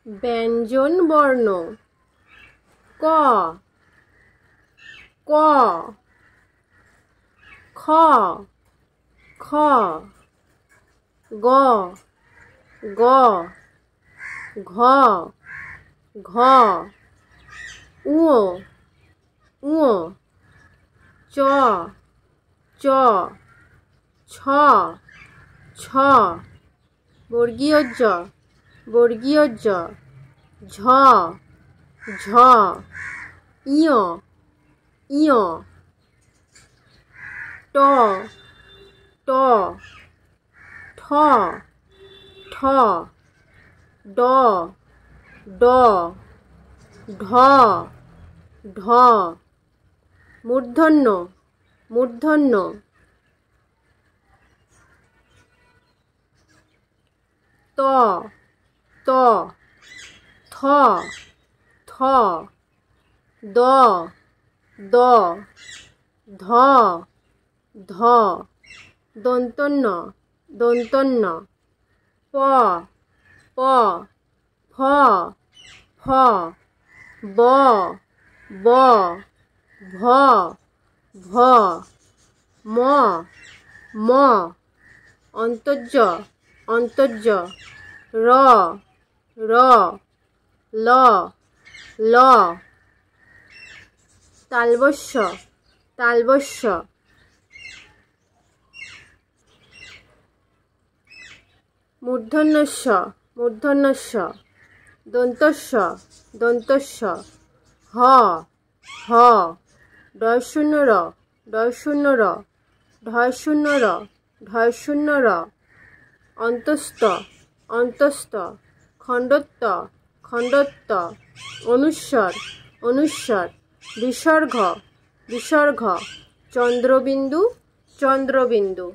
ব্যঞ্জন বর্ণ ক ক খ খ গ গ ঘ ঘ উ উ চ চ ছ ছ বর্গীয় জ বর্গীয় জ ঝ ঝ ইয় ইয় ট ট ঠ ঠ ড ড ঢ ঢ মূর্ধন্য মূর্ধন্য ত ত থ থ দ দ ধ ধ দন্তন্য দন্তন্য প প ফ ফ ব ব ভ ভ ম ম অন্তর্য অন্তর্য র র ল ল তালবস্য তালবস্য মূর্ধন্যস্য মূর্ধন্যস্য দন্তস্য দন্তস্য হ হ ডয় শূন্য র ডয় শূন্য র ঢয় শূন্য র ঢয় শূন্য র অন্তস্থ অন্তস্থ খণ্ডত্ব খণ্ডত্ব অনুস্বর অনুস্বর বিসর্গ বিসর্গ চন্দ্রবিন্দু চন্দ্রবিন্দু